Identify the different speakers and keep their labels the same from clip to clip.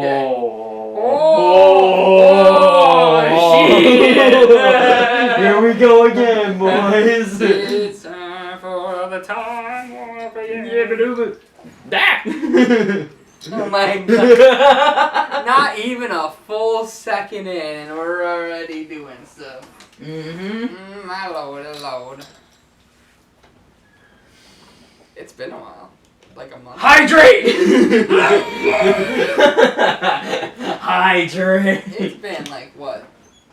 Speaker 1: Shit! Here we go again, boys.
Speaker 2: It's time for the time warp again.
Speaker 1: That.
Speaker 2: Oh my god. Not even a full second in and we're already doing stuff. My lord. It's been a while. Like a month.
Speaker 1: Hydrate! Hydrate!
Speaker 2: It's been like what?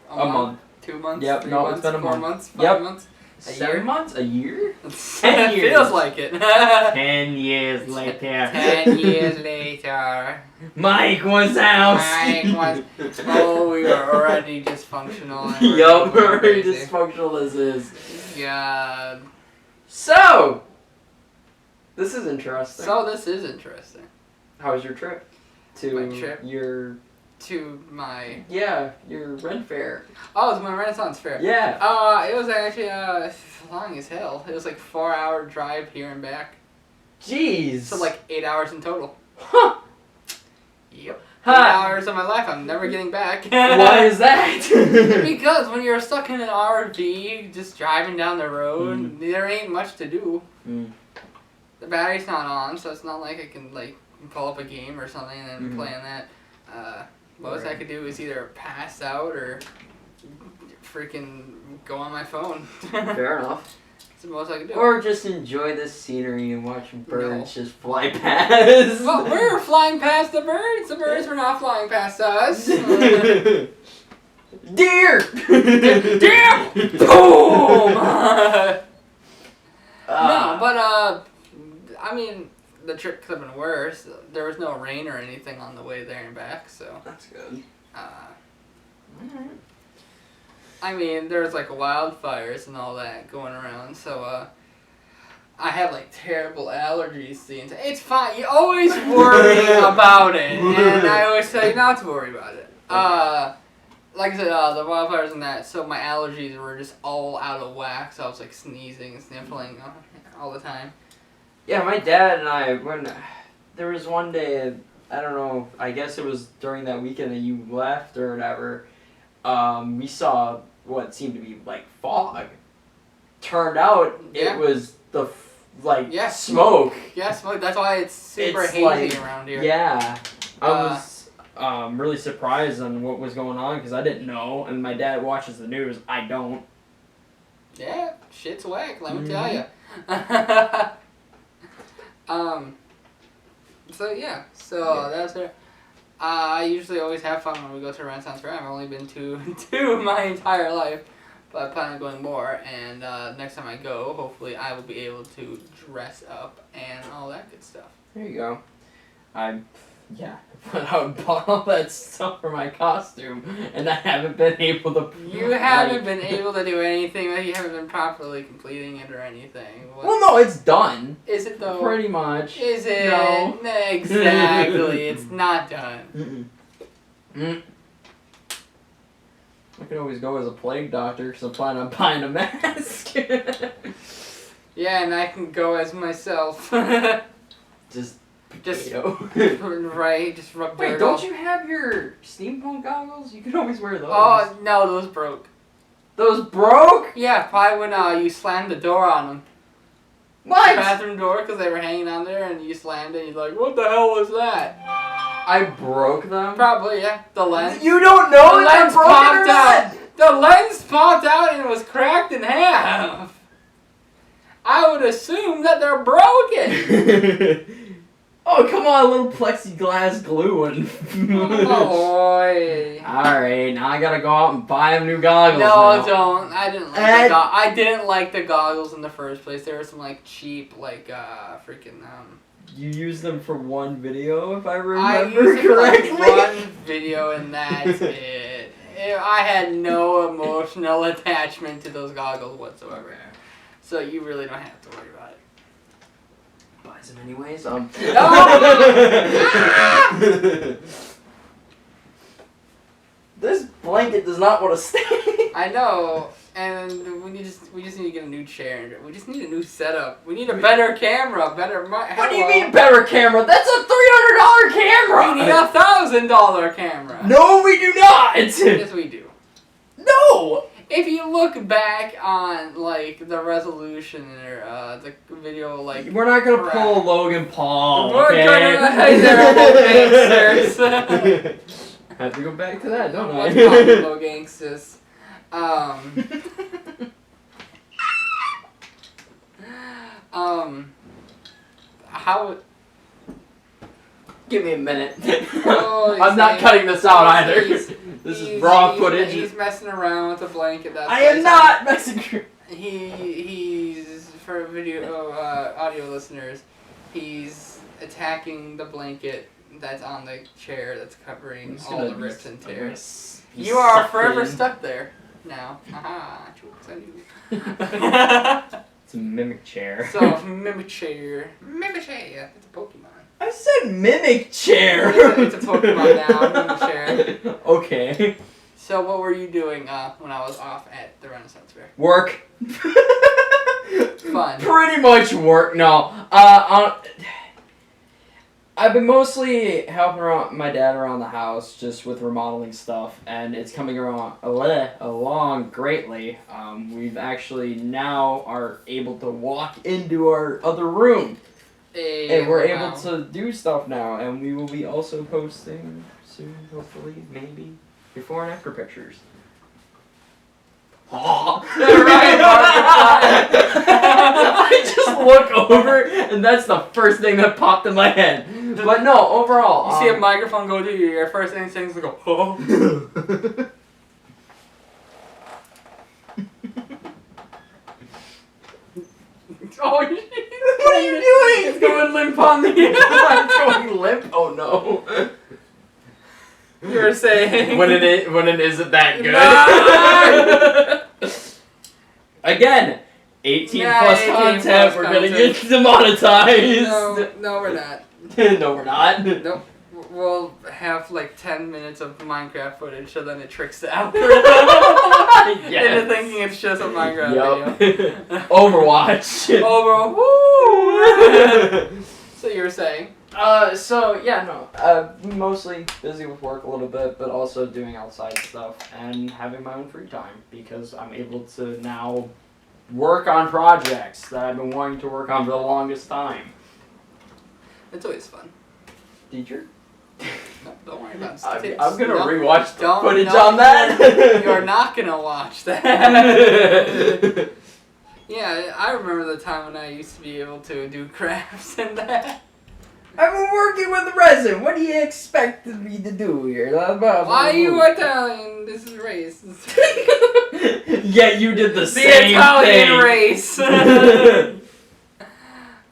Speaker 1: A month.
Speaker 2: 2 months?
Speaker 1: Yep,
Speaker 2: 3
Speaker 1: no,
Speaker 2: months?
Speaker 1: it's been a
Speaker 2: 4
Speaker 1: month.
Speaker 2: months? 5
Speaker 1: Yep.
Speaker 2: months? A
Speaker 1: 7
Speaker 2: year?
Speaker 1: months? A year?
Speaker 2: 10
Speaker 1: years.
Speaker 2: Feels like it.
Speaker 1: 10 years later.
Speaker 2: 10 years later.
Speaker 1: Mike was out.
Speaker 2: Mike was. Oh, we were already dysfunctional.
Speaker 1: Yup, we're already dysfunctional as is.
Speaker 2: God.
Speaker 1: So, this is interesting.
Speaker 2: This is interesting.
Speaker 1: How was your trip?
Speaker 2: My trip?
Speaker 1: Your Ren Fair.
Speaker 2: Oh, it's my Renaissance Fair.
Speaker 1: Yeah.
Speaker 2: It was actually long as hell. It was like 4-hour drive here and back.
Speaker 1: Jeez.
Speaker 2: So like 8 hours in total.
Speaker 1: Huh.
Speaker 2: Yep.
Speaker 1: Huh.
Speaker 2: 8 hours of my life I'm never getting back.
Speaker 1: Why is that?
Speaker 2: Because when you're stuck in an RV, just driving down the road, there ain't much to do. The battery's not on, so it's not like I can like pull up a game or something and then play on that. Most I could do is either pass out or freaking go on my phone.
Speaker 1: Fair enough.
Speaker 2: That's the most I could do.
Speaker 1: Or just enjoy the scenery and watch birds just fly past.
Speaker 2: Well, we were flying past the birds. The birds were not flying past us.
Speaker 1: Deer!
Speaker 2: Deer! Boom! No, but I mean, the trip could have been worse. There was no rain or anything on the way there and back, so.
Speaker 1: That's good.
Speaker 2: I mean, there was like wildfires and all that going around, so I had like terrible allergies the entire. It's fine. You always worry about it, and I always tell you not to worry about it. Like I said, the wildfires and that. So my allergies were just all out of whack. So I was like sneezing and sniffling all the time.
Speaker 1: Yeah, my dad and I, when there was one day, I don't know, I guess it was during that weekend that you left or whatever, we saw what seemed to be like fog. Turned out it was the smoke.
Speaker 2: Yeah, smoke. That's why it's super hazy
Speaker 1: like,
Speaker 2: around here.
Speaker 1: Yeah. I was really surprised on what was going on because I didn't know, and my dad watches the news. I don't.
Speaker 2: Yeah, shit's whack, let me tell you. So that's it. I usually always have fun when we go to Renaissance Fair. I've only been to two my entire life, but I plan on going more. And next time I go, hopefully I will be able to dress up and all that good stuff.
Speaker 1: There you go. Went out and bought all that stuff for my costume, and I haven't been able to.
Speaker 2: You haven't been able to do anything. You haven't been properly completing it or anything.
Speaker 1: Well, no, it's done.
Speaker 2: Is it though?
Speaker 1: Pretty much.
Speaker 2: Is it?
Speaker 1: No.
Speaker 2: Exactly. It's not done.
Speaker 1: I could always go as a plague doctor, so I'm planning on buying a mask.
Speaker 2: Yeah, and I can go as myself.
Speaker 1: Just
Speaker 2: right, just rub dirt.
Speaker 1: Wait, don't you have your steampunk goggles? You can always wear those.
Speaker 2: Oh, no, those broke.
Speaker 1: Those broke?
Speaker 2: Yeah, probably when you slammed the door on them.
Speaker 1: What?
Speaker 2: The bathroom door, because they were hanging on there, and you slammed it, and you're like, what the hell was that?
Speaker 1: I broke them?
Speaker 2: Probably, yeah. The lens.
Speaker 1: You don't know
Speaker 2: the
Speaker 1: if
Speaker 2: lens
Speaker 1: they're broken
Speaker 2: popped
Speaker 1: or not?
Speaker 2: out. The lens popped out, and it was cracked in half. I would assume that they're broken.
Speaker 1: Oh, come on, a little plexiglass glue and...
Speaker 2: Oh, boy.
Speaker 1: Alright, now I gotta go out and buy them new goggles
Speaker 2: No,
Speaker 1: now.
Speaker 2: don't. I didn't like the goggles in the first place. There were some, like, cheap, like, freaking,
Speaker 1: You used them for one video, if I
Speaker 2: I
Speaker 1: remember
Speaker 2: used it for,
Speaker 1: correctly?
Speaker 2: like, one video, and that's it. I had no emotional attachment to those goggles whatsoever. So you really don't have to worry about it.
Speaker 1: Buys them anyways.
Speaker 2: No!
Speaker 1: This blanket does not want to stay.
Speaker 2: I know, And we just need to get a new chair. We just need a new setup. We need a better camera, better.
Speaker 1: What do you mean better camera? That's a $300 camera.
Speaker 2: We need a $1,000 camera.
Speaker 1: No, we do not.
Speaker 2: Yes, we do.
Speaker 1: No.
Speaker 2: If you look back on like the resolution or the video, like
Speaker 1: we're not gonna pull Logan Paul.
Speaker 2: We're
Speaker 1: okay?
Speaker 2: gonna hey there, gangsters.
Speaker 1: Have to go back to that, don't
Speaker 2: What's
Speaker 1: I?
Speaker 2: possible, gangsters? How?
Speaker 1: Give me a minute.
Speaker 2: Oh,
Speaker 1: I'm not cutting this out either.
Speaker 2: This
Speaker 1: is raw footage.
Speaker 2: He's messing around with a blanket. That's
Speaker 1: I am not messing.
Speaker 2: He's for video audio listeners. He's attacking the blanket that's on the chair that's covering all the rips and tears. You are forever stuck there now. Haha, jokes on you.
Speaker 1: It's a mimic chair.
Speaker 2: So, mimic chair. Mimic chair. It's a Pokemon.
Speaker 1: I said mimic chair.
Speaker 2: It's a Pokemon now. Mimic chair.
Speaker 1: Okay.
Speaker 2: So, what were you doing when I was off at the Renaissance Fair?
Speaker 1: Work.
Speaker 2: Fun.
Speaker 1: Pretty much work. No. I've been mostly helping my dad around the house, just with remodeling stuff, and it's coming along greatly. We've actually now are able to walk into our other room, and we're able to do stuff now, and we will be also posting soon, hopefully, maybe, before and after pictures. Oh. I just look over, and that's the first thing that popped in my head. But no, overall,
Speaker 2: you see a microphone go to you. Your first instinct is to go, oh. Oh, what
Speaker 1: are you doing?
Speaker 2: It's going limp on me.
Speaker 1: I'm going limp. Oh no.
Speaker 2: You were saying
Speaker 1: when it isn't that good.
Speaker 2: No!
Speaker 1: Again, 18
Speaker 2: Yeah,
Speaker 1: plus
Speaker 2: 18
Speaker 1: content.
Speaker 2: plus
Speaker 1: We're gonna
Speaker 2: content.
Speaker 1: get demonetized.
Speaker 2: No, we're not.
Speaker 1: No, we're not.
Speaker 2: Nope. We'll have like 10 minutes of Minecraft footage, so then it tricks the algorithm into thinking it's just a Minecraft video.
Speaker 1: Overwatch.
Speaker 2: Woo! So you were saying?
Speaker 1: Mostly busy with work a little bit, but also doing outside stuff and having my own free time because I'm able to now work on projects that I've been wanting to work on for the longest time.
Speaker 2: It's always fun.
Speaker 1: Teacher?
Speaker 2: No, don't worry about it.
Speaker 1: I'm gonna rewatch the footage
Speaker 2: no,
Speaker 1: on that.
Speaker 2: You're not gonna watch that. Yeah, I remember the time when I used to be able to do crafts and that.
Speaker 1: I've been working with resin. What do you expect me to do here?
Speaker 2: Why are you Italian? This is race.
Speaker 1: Yeah, you did the same
Speaker 2: Italian
Speaker 1: thing.
Speaker 2: race.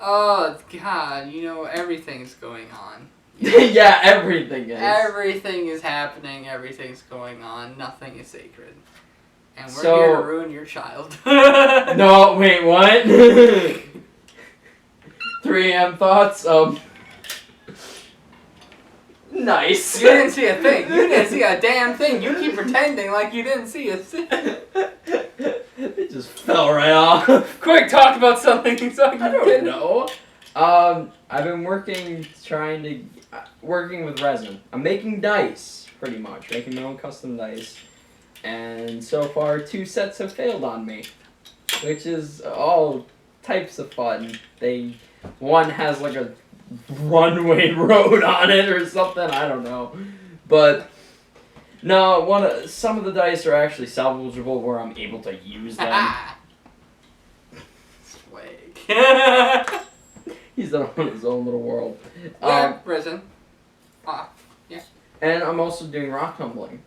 Speaker 2: Oh God! You know everything's going on.
Speaker 1: Yeah, everything is.
Speaker 2: Everything is happening. Everything's going on. Nothing is sacred. And we're
Speaker 1: So-
Speaker 2: here to ruin your child.
Speaker 1: No, wait, what? 3 a.m. thoughts? Nice.
Speaker 2: You didn't see a thing. You didn't see a damn thing. You keep pretending like you didn't see a thing.
Speaker 1: It just fell right off.
Speaker 2: Quick, talk about something so I
Speaker 1: I don't know. I've been working with resin. I'm making dice, pretty much. Making my own custom dice. And so far, 2 sets have failed on me. Which is all types of fun. One has like a runway road on it or something, I don't know. But no, some of the dice are actually salvageable where I'm able to use them.
Speaker 2: Swag.
Speaker 1: He's on his own little world.
Speaker 2: Yeah, resin. Yeah.
Speaker 1: And I'm also doing rock tumbling.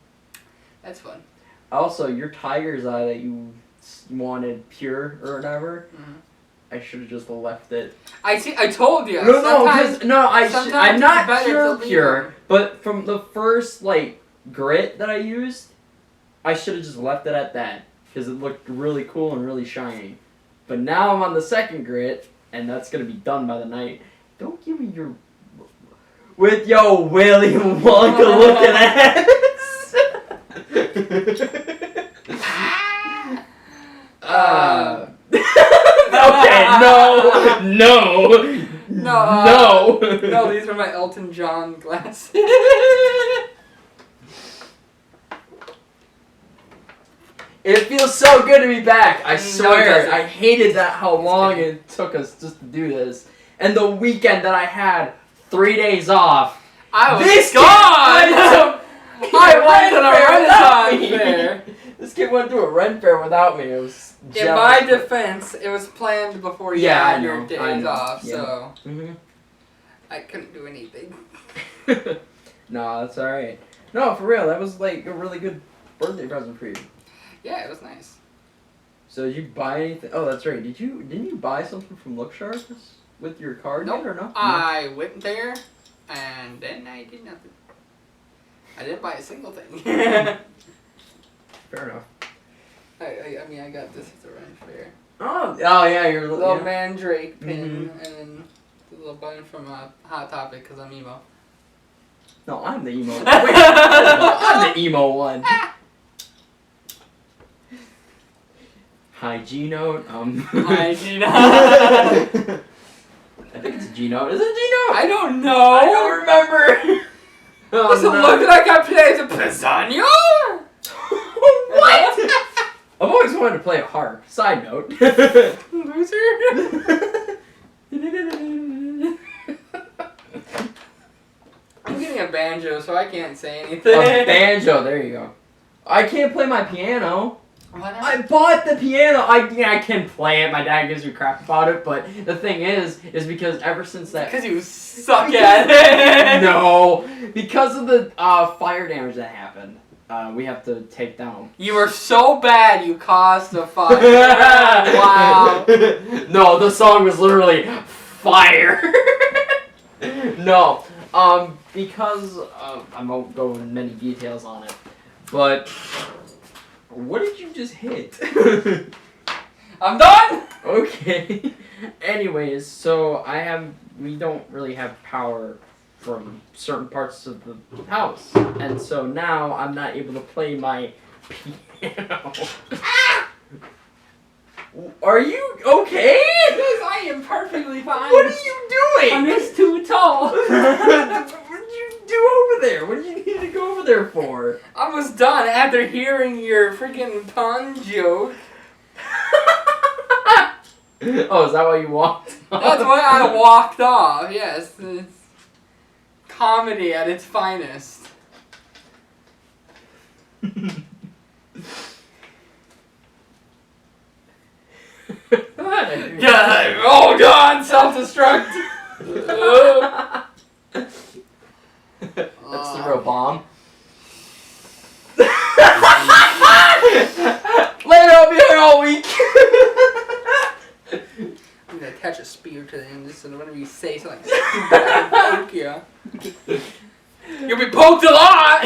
Speaker 2: That's fun.
Speaker 1: Also, your tiger's eye that you wanted pure or whatever, I should have just left it.
Speaker 2: I told you.
Speaker 1: I'm
Speaker 2: sometimes
Speaker 1: not
Speaker 2: it's better to leave
Speaker 1: pure,
Speaker 2: them.
Speaker 1: but from the first grit that I used, I should have just left it at that because it looked really cool and really shiny. But now I'm on the second grit, and that's gonna be done by the night. Don't give me your with your Willy Wonka looking ass.
Speaker 2: my Elton John glasses.
Speaker 1: It feels so good to be back. I
Speaker 2: No, it
Speaker 1: swear.
Speaker 2: doesn't.
Speaker 1: I hated that how long
Speaker 2: kidding.
Speaker 1: it took us just to do this. And the weekend that I had 3 days off.
Speaker 2: I was
Speaker 1: This
Speaker 2: gone. I went to the Renaissance
Speaker 1: me.
Speaker 2: fair.
Speaker 1: This kid went to a Ren fair without me. It was
Speaker 2: In
Speaker 1: jealous.
Speaker 2: my defense, it was planned before you
Speaker 1: Yeah, I
Speaker 2: had your
Speaker 1: know, I
Speaker 2: days
Speaker 1: know,
Speaker 2: off,
Speaker 1: yeah.
Speaker 2: so
Speaker 1: Mhm.
Speaker 2: I couldn't do anything.
Speaker 1: No, that's alright. No, for real, that was like a really good birthday present for you.
Speaker 2: Yeah, it was nice.
Speaker 1: So did you buy anything? Oh, that's right. Didn't you buy something from Lookshare with your card
Speaker 2: Nope.
Speaker 1: yet or no?
Speaker 2: I went there, and then I did nothing. I didn't buy a single thing.
Speaker 1: Fair enough.
Speaker 2: I mean, I got this at the Ren fair.
Speaker 1: Oh yeah, your
Speaker 2: Little
Speaker 1: yeah.
Speaker 2: Mandrake pin,
Speaker 1: Mhm.
Speaker 2: and then the little button from Hot Topic, because I'm emo.
Speaker 1: No, I'm the emo. Wait, I'm the emo one. Hi, G note.
Speaker 2: Hi, Gina.
Speaker 1: I think it's a G note. Is it a G note?
Speaker 2: I don't know.
Speaker 1: I don't remember. Oh,
Speaker 2: Does it
Speaker 1: no.
Speaker 2: look like I played the pizzagna?
Speaker 1: What? I've always wanted to play a harp. Side note.
Speaker 2: Loser. I'm getting a banjo, so I can't say anything.
Speaker 1: A banjo. There you go. I can't play my piano.
Speaker 2: Why not?
Speaker 1: I bought the piano. I can play it. My dad gives me crap about it, but the thing is because ever since that.
Speaker 2: Because you suck at it.
Speaker 1: No, because of the fire damage that happened, we have to take down.
Speaker 2: You were so bad you caused a fire. Wow.
Speaker 1: No, the song was literally fire. No, because I won't go into many details on it, but what did you just hit?
Speaker 2: I'm done.
Speaker 1: Okay. Anyways, so we don't really have power from certain parts of the house, and so now I'm not able to play my piano. Are you okay?
Speaker 2: Because I am perfectly fine.
Speaker 1: What are you doing?
Speaker 2: I'm just too tall.
Speaker 1: What did you do over there? What did you need to go over there for?
Speaker 2: I was done after hearing your freaking pun joke.
Speaker 1: Oh, is that why you walked off?
Speaker 2: That's why I walked off. Yes, it's comedy at its finest. Yeah, oh god, self-destruct.
Speaker 1: That's the real bomb. Later, I'll be here all week.
Speaker 2: I'm gonna attach a spear to the end just so whenever you say something stupid, I can poke you. You'll be poked a lot!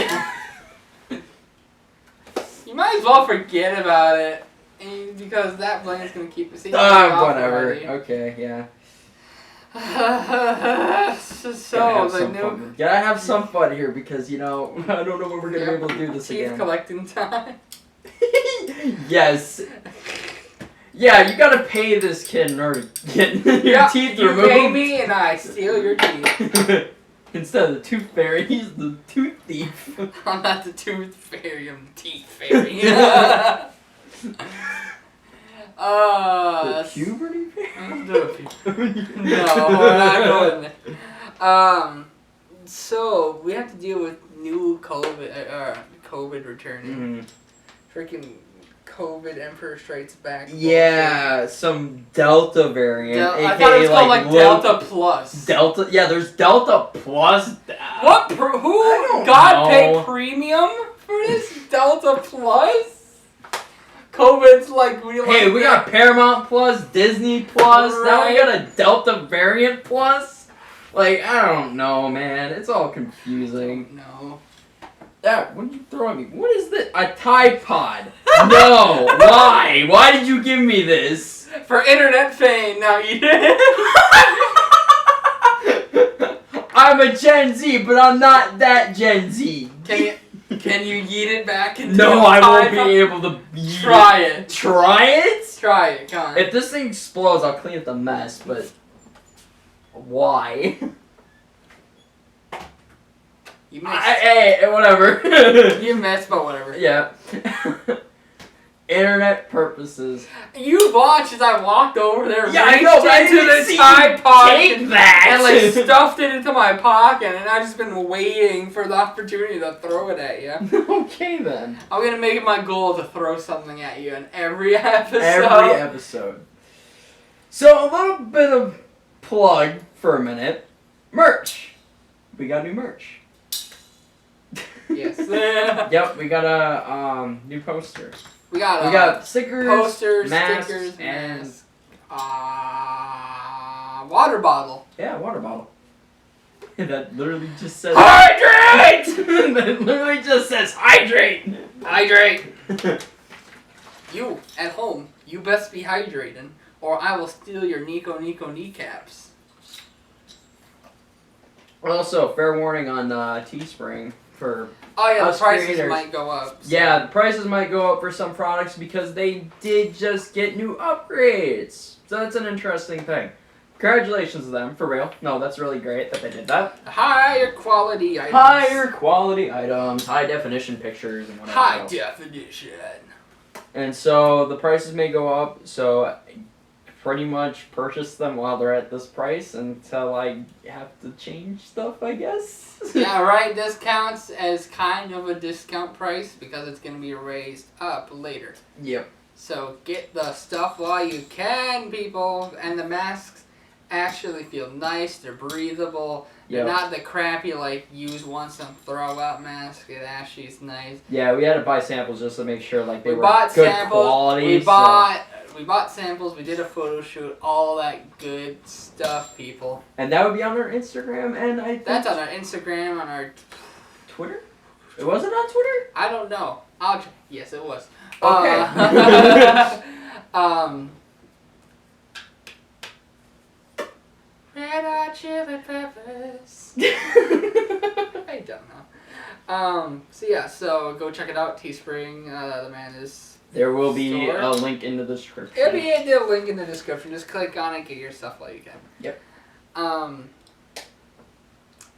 Speaker 2: You might as well forget about it. Because that blanket's gonna keep us
Speaker 1: Whatever. Okay, yeah.
Speaker 2: So, the new...
Speaker 1: Gotta have some fun here because, I don't know when we're gonna be able to do this
Speaker 2: teeth
Speaker 1: again.
Speaker 2: collecting time.
Speaker 1: Yes. Yeah, you gotta pay this kid in order to get your teeth
Speaker 2: you
Speaker 1: removed.
Speaker 2: pay me and I steal your teeth.
Speaker 1: Instead of the tooth fairy, he's the tooth thief.
Speaker 2: I'm not the tooth fairy, I'm the teeth fairy.
Speaker 1: The puberty fairy?
Speaker 2: No, we're not going there. So, we have to deal with new COVID returning. Freaking COVID Emperor Strikes Back.
Speaker 1: Yeah, some Delta variant.
Speaker 2: I thought it was called like Delta Plus.
Speaker 1: Delta, yeah, there's Delta Plus.
Speaker 2: What? Who got paid premium for this Delta Plus? COVID's like we
Speaker 1: got Paramount Plus, Disney Plus.
Speaker 2: Right.
Speaker 1: Now we got a Delta variant Plus. Like I don't know, man. It's all confusing.
Speaker 2: No.
Speaker 1: What are you throwing me? What is this? A Tide Pod? No. Why? Why did you give me this?
Speaker 2: For internet fame. Now you did.
Speaker 1: I'm a Gen Z, but I'm not that Gen Z.
Speaker 2: Can you yeet it back into
Speaker 1: No, I won't be able to
Speaker 2: Try it.
Speaker 1: Try it?
Speaker 2: Try it, come on.
Speaker 1: If this thing explodes, I'll clean up the mess, but why?
Speaker 2: You missed.
Speaker 1: Hey, whatever.
Speaker 2: You missed, but whatever.
Speaker 1: Yeah. Internet purposes.
Speaker 2: You watched as I walked over there,
Speaker 1: Yeah, I know, but I
Speaker 2: into
Speaker 1: didn't
Speaker 2: the
Speaker 1: see
Speaker 2: Tide
Speaker 1: you
Speaker 2: Pod
Speaker 1: take
Speaker 2: and
Speaker 1: that.
Speaker 2: like stuffed it into my pocket, and I've just been waiting for the opportunity to throw it at you.
Speaker 1: Okay then.
Speaker 2: I'm gonna make it my goal to throw something at you in every episode.
Speaker 1: Every episode. So a little bit of plug for a minute. Merch. We got new merch.
Speaker 2: Yes.
Speaker 1: Yep, we got a new poster.
Speaker 2: We got
Speaker 1: stickers,
Speaker 2: posters,
Speaker 1: masks,
Speaker 2: stickers,
Speaker 1: and
Speaker 2: masks, water bottle.
Speaker 1: yeah, water bottle. That literally just says
Speaker 2: hydrate.
Speaker 1: That literally just says hydrate.
Speaker 2: Hydrate. You at home, you best be hydrating, or I will steal your Nico kneecaps.
Speaker 1: Also, fair warning on Teespring for
Speaker 2: Oh yeah, the
Speaker 1: us
Speaker 2: prices
Speaker 1: creators.
Speaker 2: might go up. So.
Speaker 1: Yeah, the prices might go up for some products because they did just get new upgrades. So that's an interesting thing. Congratulations to them, for real. No, that's really great that they did that.
Speaker 2: Higher quality items.
Speaker 1: Higher quality items, high definition pictures, and whatever
Speaker 2: High
Speaker 1: else.
Speaker 2: definition.
Speaker 1: And so the prices may go up, so pretty much purchase them while they're at this price until I have to change stuff, I guess.
Speaker 2: Yeah, right. This counts as kind of a discount price because it's going to be raised up later.
Speaker 1: Yep.
Speaker 2: So get the stuff while you can, people. And the masks actually feel nice. They're breathable. They're not the crappy, like, use once and throw out mask. It actually is nice.
Speaker 1: Yeah, we had to buy samples just to make sure like they were
Speaker 2: bought
Speaker 1: good
Speaker 2: samples.
Speaker 1: quality.
Speaker 2: We bought samples. We did a photo shoot. All that good stuff, people.
Speaker 1: And that would be on our Instagram, and I think
Speaker 2: That's on our Instagram, on our
Speaker 1: Twitter. It wasn't on Twitter.
Speaker 2: I don't know. Yes, it was.
Speaker 1: Okay.
Speaker 2: Red Hot Chili Peppers. I don't know. So go check it out. Teespring. The man is.
Speaker 1: There will be
Speaker 2: store.
Speaker 1: a link in the description.
Speaker 2: It'll be in the link in the description. Just click on it. Get your stuff while you can.
Speaker 1: Yep.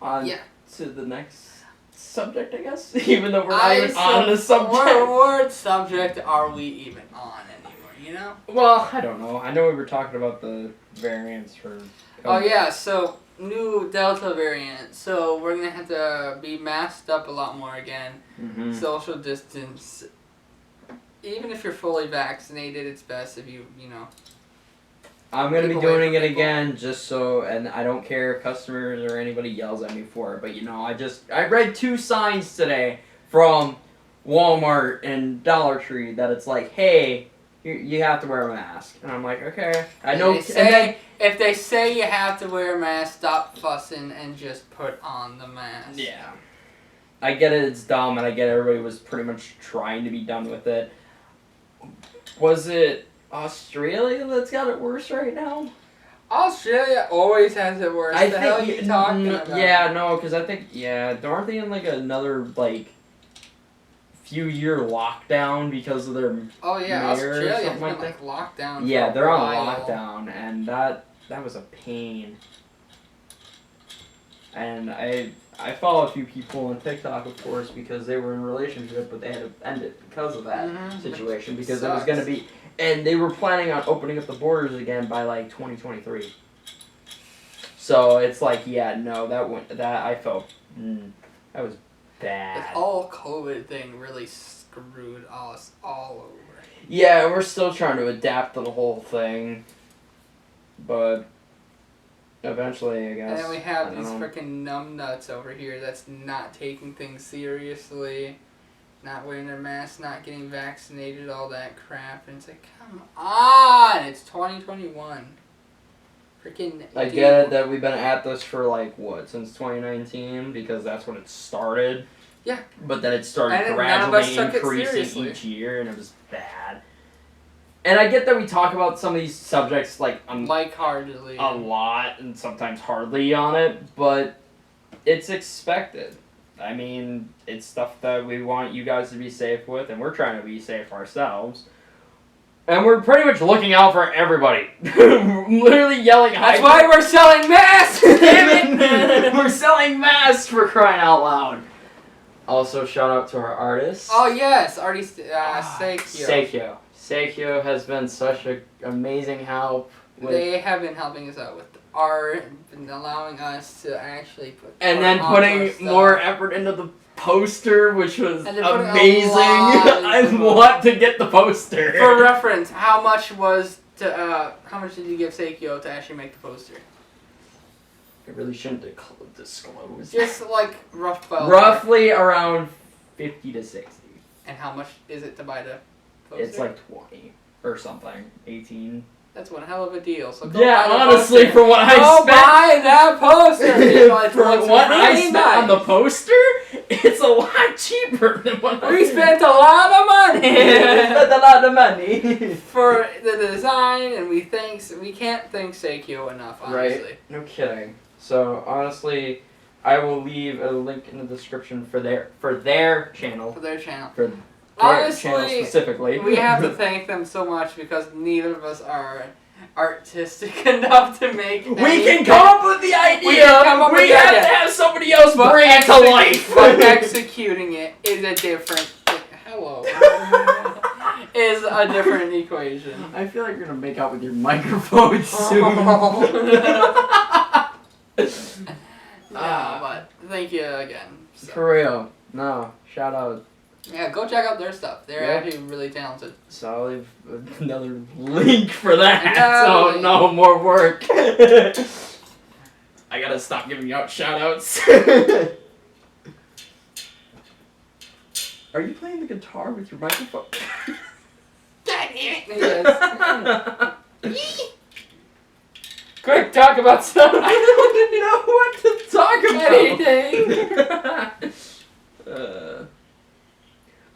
Speaker 2: Yeah.
Speaker 1: To the next subject, I guess. Even though we're not even on the subject.
Speaker 2: What subject are we even on anymore? You know.
Speaker 1: Well, I don't know. I know we were talking about the variants for.
Speaker 2: Oh yeah, so new Delta variant. So we're gonna have to be masked up a lot more again.
Speaker 1: Mm-hmm.
Speaker 2: Social distance. Even if you're fully vaccinated, it's best if you know.
Speaker 1: I'm gonna be
Speaker 2: keep away
Speaker 1: doing
Speaker 2: from
Speaker 1: it
Speaker 2: people.
Speaker 1: again just so, and I don't care if customers or anybody yells at me for it, but I read 2 signs today from Walmart and Dollar Tree that it's like, hey, you have to wear a mask, and I'm like, okay, I know.
Speaker 2: If they say you have to wear a mask, stop fussing and just put on the mask.
Speaker 1: Yeah, I get it. It's dumb, and I get everybody was pretty much trying to be done with it. Was it Australia that's got it worse right now?
Speaker 2: Australia always has it worse. The hell are you talking about?
Speaker 1: Yeah, no, because I think, aren't they in like another like few year lockdown because of their
Speaker 2: Oh yeah,
Speaker 1: mayor or
Speaker 2: Australia has
Speaker 1: something
Speaker 2: been
Speaker 1: like
Speaker 2: locked down.
Speaker 1: Yeah,
Speaker 2: for a
Speaker 1: they're on
Speaker 2: while.
Speaker 1: lockdown, and that was a pain. And I follow a few people on TikTok, of course, because they were in a relationship, but they had to end it because of that situation, because it was going to be, and they were planning on opening up the borders again by like 2023. So it's like, I felt, that was bad.
Speaker 2: This whole COVID thing really screwed us all over.
Speaker 1: Yeah, we're still trying to adapt to the whole thing, but eventually, I guess.
Speaker 2: And then we have these freaking numbnuts over here that's not taking things seriously, not wearing their mask, not getting vaccinated, all that crap. And it's like, come on! It's 2021. Freaking.
Speaker 1: I get it that we've been at this for since 2019, because that's when it started.
Speaker 2: Yeah.
Speaker 1: But then it started
Speaker 2: And none of us
Speaker 1: gradually
Speaker 2: took it
Speaker 1: increasing
Speaker 2: seriously.
Speaker 1: each year, and it was bad. And I get that we talk about some of these subjects
Speaker 2: lightheartedly.
Speaker 1: A lot, and sometimes hardly on it, but it's expected. I mean, it's stuff that we want you guys to be safe with, and we're trying to be safe ourselves. And we're pretty much looking out for everybody. Literally yelling.
Speaker 2: That's why we're selling masks. Damn it!
Speaker 1: We're selling masks for crying out loud. Also, shout out to our artists.
Speaker 2: Oh yes, artist Seikyo.
Speaker 1: Seikyo has been such an amazing help.
Speaker 2: They have been helping us out with art, and allowing us to actually put.
Speaker 1: And then putting more effort into the poster, which was amazing. I want to get the poster.
Speaker 2: For reference, how much did you give Seikyo to actually make the poster?
Speaker 1: I really shouldn't disclose.
Speaker 2: Just like
Speaker 1: roughly around 50 to 60.
Speaker 2: And how much is it to buy the poster?
Speaker 1: It's like 20 or something. 18.
Speaker 2: That's one hell of a deal. So go
Speaker 1: yeah,
Speaker 2: buy the
Speaker 1: honestly,
Speaker 2: poster.
Speaker 1: for what I spent.
Speaker 2: Buy that poster.
Speaker 1: For what I spent on the poster, it's a lot cheaper than what
Speaker 2: we spent a lot of money.
Speaker 1: We spent a lot of money
Speaker 2: for the design, and we can't thank Seikyo enough. Honestly,
Speaker 1: right? No kidding. So honestly, I will leave a link in the description for their channel. For their channel.
Speaker 2: Honestly,
Speaker 1: channel specifically.
Speaker 2: We have to thank them so much because neither of us are artistic enough to make.
Speaker 1: We can come up with the idea. We have to have somebody else bring it to life.
Speaker 2: But executing it is a different. Hello. Is a different equation.
Speaker 1: I feel like you're gonna make out with your microphone soon.
Speaker 2: But thank you again. So.
Speaker 1: For real. No, shout out.
Speaker 2: Yeah, go check out their stuff. They're actually really talented.
Speaker 1: So I'll leave another link for that. So no more work. I gotta stop giving out shout outs. Are you playing the guitar with your microphone?
Speaker 2: Yes. Quick, talk about something.
Speaker 1: I don't know what to talk about.
Speaker 2: Anything.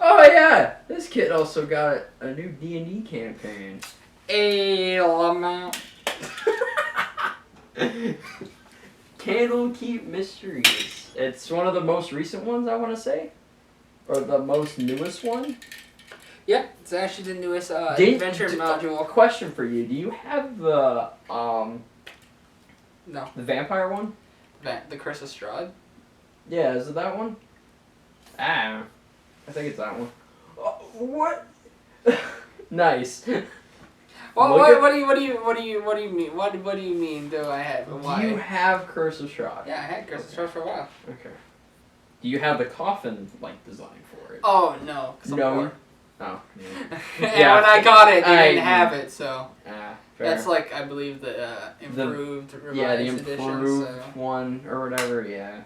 Speaker 1: Oh yeah, this kid also got a new D&D campaign. Candlekeep Mysteries. It's one of the most recent ones, I want to say, or the most newest one.
Speaker 2: Yeah, it's actually the newest adventure module.
Speaker 1: Question for you: do you have the
Speaker 2: No.
Speaker 1: The vampire one?
Speaker 2: The Curse of Strahd?
Speaker 1: Yeah, is it that one? I think it's that one. What? Nice.
Speaker 2: Well, what do you mean? What do you mean? Do I have? Why?
Speaker 1: Do you have Curse of Strahd?
Speaker 2: Yeah, I had Curse of Strahd for a while.
Speaker 1: Okay. Do you have the coffin design for it?
Speaker 2: Oh no.
Speaker 1: No. Oh. Yeah.
Speaker 2: Yeah. When I got it, they didn't have it, so.
Speaker 1: Fair.
Speaker 2: That's like I believe the improved, revised
Speaker 1: the
Speaker 2: edition.
Speaker 1: improved one or whatever. Yeah.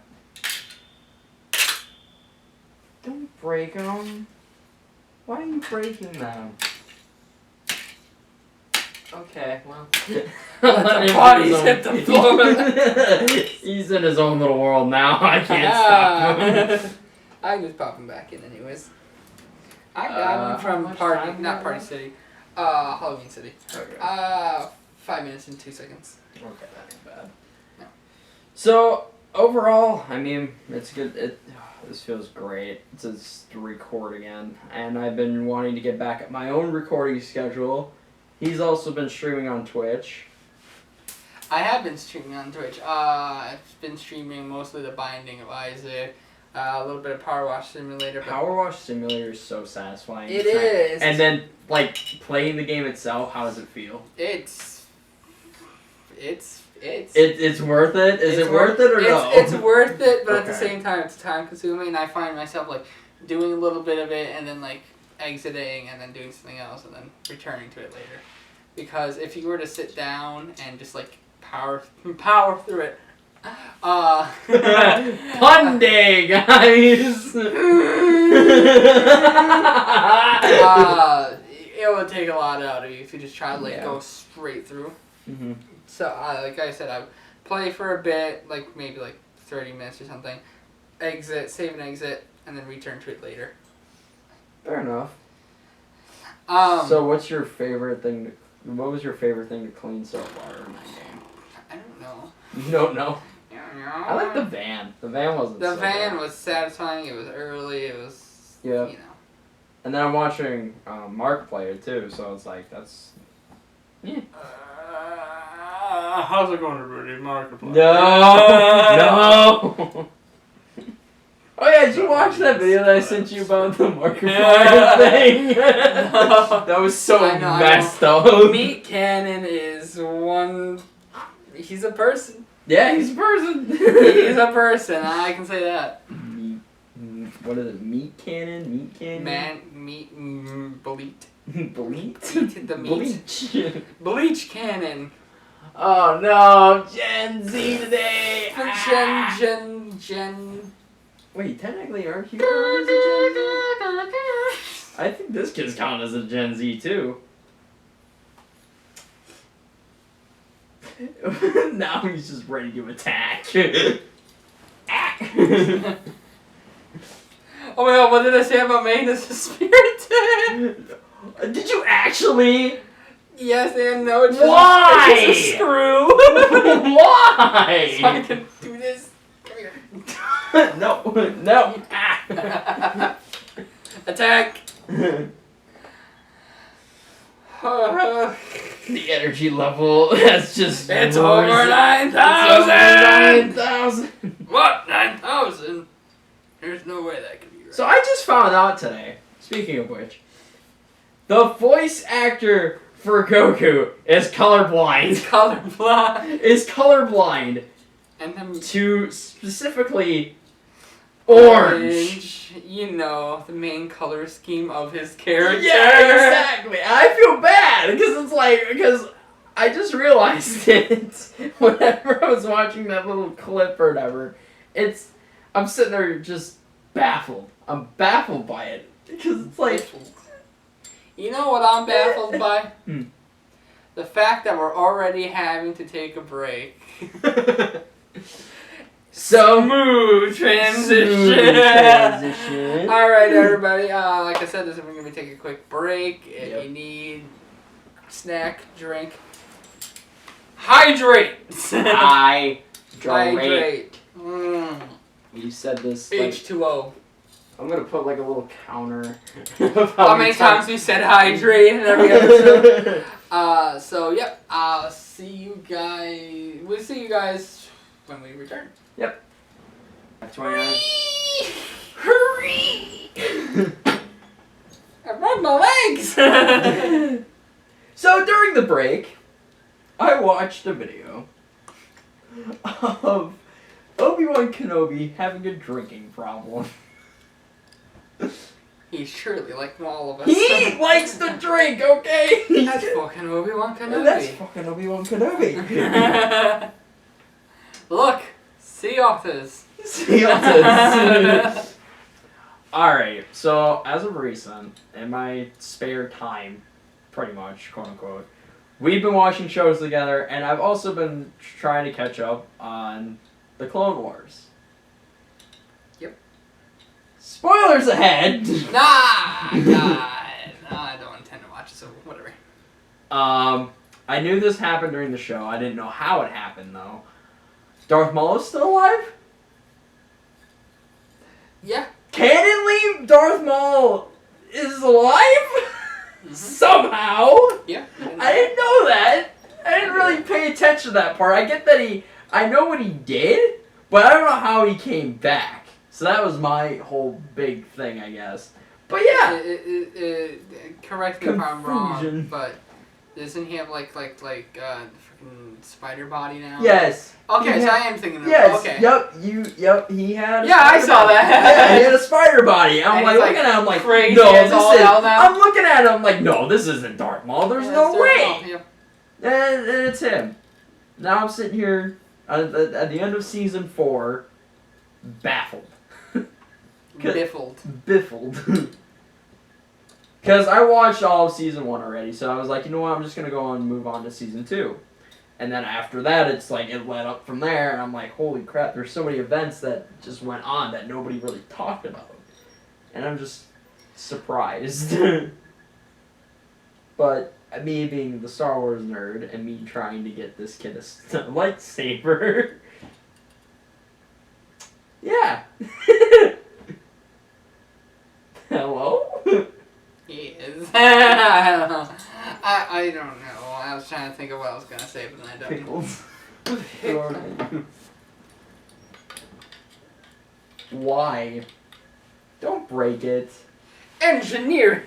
Speaker 1: Don't break them. Why are you breaking them? Okay, well.
Speaker 2: Let the bodies hit the floor.
Speaker 1: He's in his own little world now. I can't stop him.
Speaker 2: I was popping back in anyways. I got him from Party City. Halloween City.
Speaker 1: Okay.
Speaker 2: 5 minutes and 2 seconds.
Speaker 1: Okay, that ain't bad. No. So, overall, I mean, it's good. This feels great to record again. And I've been wanting to get back at my own recording schedule. He's also been streaming on Twitch.
Speaker 2: I have been streaming on Twitch. I've been streaming mostly The Binding of Isaac, a little bit of Power Wash Simulator.
Speaker 1: Power Wash Simulator is so satisfying.
Speaker 2: It is.
Speaker 1: And then, playing the game itself, how does it feel?
Speaker 2: It's
Speaker 1: worth it? Is it worth it or no?
Speaker 2: It's worth it, but
Speaker 1: Okay.
Speaker 2: at the same time, it's time consuming, and I find myself, doing a little bit of it, and then, exiting, and then doing something else, and then returning to it later. Because if you were to sit down and just, power through it,
Speaker 1: Pun day, guys!
Speaker 2: It would take a lot out of you if you just try to, go straight through.
Speaker 1: Mm-hmm.
Speaker 2: So, like I said, I play for a bit, maybe 30 minutes or something, exit, save and exit, and then return to it later.
Speaker 1: Fair enough. So what's your favorite thing what was your favorite thing to clean so far in that game?
Speaker 2: I don't know.
Speaker 1: You don't know?
Speaker 2: Yeah.
Speaker 1: I like the van. The van wasn't
Speaker 2: The
Speaker 1: so
Speaker 2: van
Speaker 1: bad.
Speaker 2: was satisfying, it was early, it was,
Speaker 1: Yeah. And then I'm watching Markiplier too, so it's like that's. Yeah.
Speaker 2: How's it going, everybody? Markiplier.
Speaker 1: No. No. Oh yeah, did you watch that video that I sent you about the Markiplier thing? That was so messed up.
Speaker 2: Meat Cannon is one. He's a person.
Speaker 1: Yeah, he's a person.
Speaker 2: He's a person. I can say that.
Speaker 1: What is it? Meat cannon? Meat cannon?
Speaker 2: Bleat.
Speaker 1: Bleat?
Speaker 2: Bleat the meat.
Speaker 1: Bleach.
Speaker 2: Bleach Cannon.
Speaker 1: Oh no, Gen Z today.
Speaker 2: Gen.
Speaker 1: Wait, technically, aren't you counted as a Gen Z? I think this kid's counted as a Gen Z too. Now he's just ready to attack.
Speaker 2: Oh my god, what did I say about Maine as a spirit?
Speaker 1: Did you actually?
Speaker 2: Yes and no. It's
Speaker 1: Why?
Speaker 2: It's just a screw.
Speaker 1: Why?
Speaker 2: So I can do this. Come here.
Speaker 1: No.
Speaker 2: Attack.
Speaker 1: The energy level has just.
Speaker 2: It's over 9,000.
Speaker 1: 9,000.
Speaker 2: What? 9,000? There's no way that could be right.
Speaker 1: So I just found out today. Speaking of which, the voice actor for Goku is colorblind.
Speaker 2: He's colorblind.
Speaker 1: Is colorblind
Speaker 2: And then
Speaker 1: to specifically orange.
Speaker 2: You know, the main color scheme of his character.
Speaker 1: Yeah, exactly. I feel bad because I just realized it whenever I was watching that little clip or whatever. I'm sitting there just baffled. I'm baffled by it because it's like.
Speaker 2: You know what I'm baffled by?
Speaker 1: Hmm.
Speaker 2: The fact that we're already having to take a break. Smooth transition. All right, everybody. Like I said, we're gonna be taking a quick break. If you need snack, drink, hydrate. Hydrate.
Speaker 1: You said this.
Speaker 2: H2O.
Speaker 1: I'm gonna put like a little counter.
Speaker 2: How many times we said hydrate in every episode? So yep. I'll see you guys. We'll see you guys when we return.
Speaker 1: Yep. 29.
Speaker 2: Hurry! I broke my legs.
Speaker 1: So during the break, I watched a video of Obi-Wan Kenobi having a drinking problem.
Speaker 2: He's surely like all of us.
Speaker 1: He likes to drink, okay?
Speaker 2: That's fucking Obi-Wan Kenobi.
Speaker 1: That's fucking Obi-Wan Kenobi.
Speaker 2: Look, sea otters.
Speaker 1: Sea otters. Alright, so as of recent, in my spare time, pretty much, quote unquote, we've been watching shows together, and I've also been trying to catch up on the Clone Wars.
Speaker 2: Yep.
Speaker 1: Spoilers ahead!
Speaker 2: Nah, God. I don't intend to watch it, so whatever.
Speaker 1: I knew this happened during the show. I didn't know how it happened, though. Darth Maul is still alive?
Speaker 2: Yeah.
Speaker 1: Canonly, Darth Maul is alive? Mm-hmm. Somehow?
Speaker 2: Yeah.
Speaker 1: I didn't know that. I didn't really pay attention to that part. I get that I know what he did, but I don't know how he came back. So that was my whole big thing, I guess. But yeah.
Speaker 2: Correct me if I'm wrong, but doesn't he have like freaking spider body now?
Speaker 1: Yes.
Speaker 2: Okay, so I am thinking of
Speaker 1: yes,
Speaker 2: okay.
Speaker 1: Yep, he had
Speaker 2: I saw
Speaker 1: body.
Speaker 2: that.
Speaker 1: Yeah, he had a spider body. I'm like looking at him like,
Speaker 2: crazy
Speaker 1: no,
Speaker 2: as
Speaker 1: this
Speaker 2: all
Speaker 1: is.
Speaker 2: hell now.
Speaker 1: I'm looking at him like, no, this isn't Darth Maul. There's no way.
Speaker 2: Yeah.
Speaker 1: And it's him. Now I'm sitting here at the end of season 4, baffled.
Speaker 2: Biffled.
Speaker 1: Because I watched all of season 1 already, so I was like, you know what, I'm just going to go on and move on to season 2. And then after that, it's like, it led up from there, and I'm like, holy crap, there's so many events that just went on that nobody really talked about. And I'm just surprised. But me being the Star Wars nerd, and me trying to get this kid a lightsaber. Yeah. Hello?
Speaker 2: I don't know. I was trying to think of what I was gonna say, but then I don't.
Speaker 1: Pickles. Why? Don't break it.
Speaker 2: Engineer.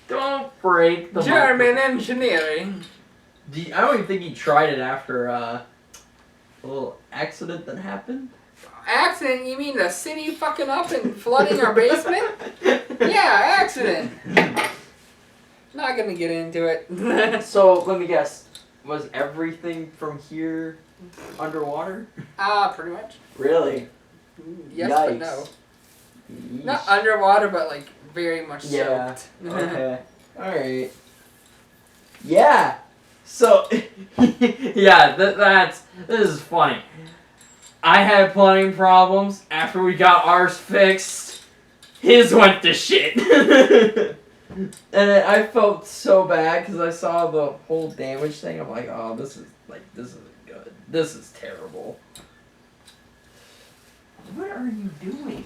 Speaker 1: Don't break the
Speaker 2: German engineering.
Speaker 1: I don't even think he tried it after a little accident that happened.
Speaker 2: Accident? You mean the city fucking up and flooding our basement? Yeah, accident. Not gonna get into it.
Speaker 1: So, let me guess. Was everything from here underwater?
Speaker 2: Pretty much.
Speaker 1: Really?
Speaker 2: Yes,
Speaker 1: Yikes.
Speaker 2: but no.
Speaker 1: Yeesh.
Speaker 2: Not underwater, but like very much
Speaker 1: Yeah.
Speaker 2: soaked.
Speaker 1: Okay. Alright. Yeah. So, yeah, this is funny. I had plumbing problems. After we got ours fixed, his went to shit. And I felt so bad because I saw the whole damage thing. I'm like, oh, this isn't good. This is terrible. What are you doing?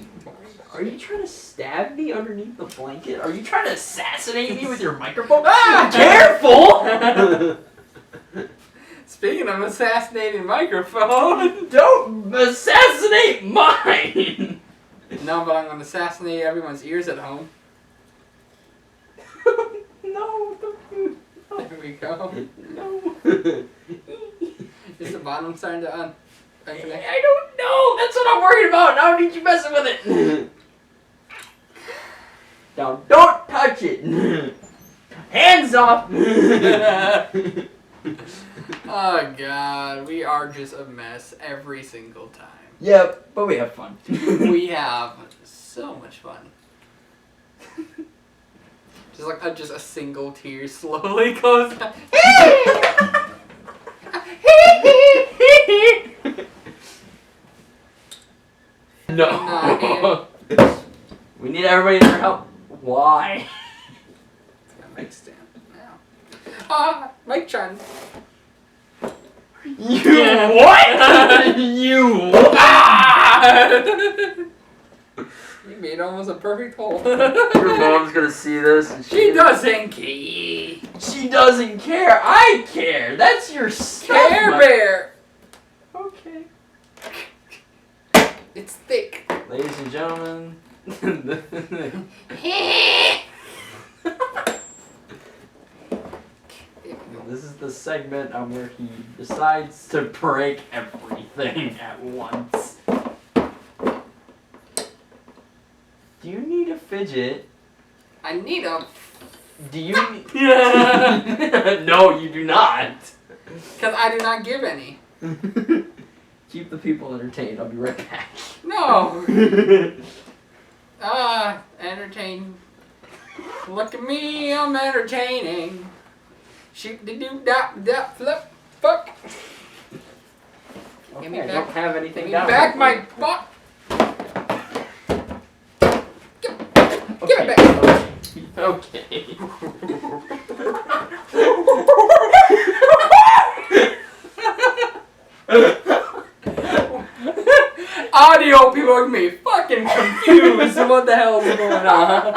Speaker 1: Are you trying to stab me underneath the blanket? Are you trying to assassinate me with your microphone? Ah, careful!
Speaker 2: Speaking of assassinating microphone.
Speaker 1: Don't assassinate mine!
Speaker 2: No, but I'm gonna assassinate everyone's ears at home.
Speaker 1: No, don't.
Speaker 2: There we go.
Speaker 1: No.
Speaker 2: Is the bottom starting to unconnect?
Speaker 1: I don't know. That's what I'm worried about. I don't need you messing with it. Now, don't touch it. Hands off.
Speaker 2: Oh god, we are just a mess every single time.
Speaker 1: Yep, but we have fun.
Speaker 2: We have so much fun. Just like just a single tear slowly goes down.
Speaker 1: No. We need everybody in our help. Why?
Speaker 2: It's got mic stand now. Mic Chan.
Speaker 1: You what? You what?
Speaker 2: You made almost a perfect hole.
Speaker 1: Your mom's gonna see this. And
Speaker 2: She doesn't care.
Speaker 1: She doesn't care. I care. That's your stuff.
Speaker 2: Care Bear.
Speaker 1: Okay.
Speaker 2: It's thick.
Speaker 1: Ladies and gentlemen. This is the segment where he decides to break everything at once. Do you need a fidget?
Speaker 2: I need a.
Speaker 1: Do you need... No, you do not.
Speaker 2: Because I do not give any.
Speaker 1: Keep the people entertained. I'll be right back.
Speaker 2: No. Entertain. Look at me, I'm entertaining. Shoot the doo dop flip fuck.
Speaker 1: Okay,
Speaker 2: Give me
Speaker 1: I
Speaker 2: back.
Speaker 1: don't have anything
Speaker 2: Give me
Speaker 1: down.
Speaker 2: back my butt. Give it back.
Speaker 1: Okay.
Speaker 2: Audio people are gonna be fucking confused. What the hell is going on?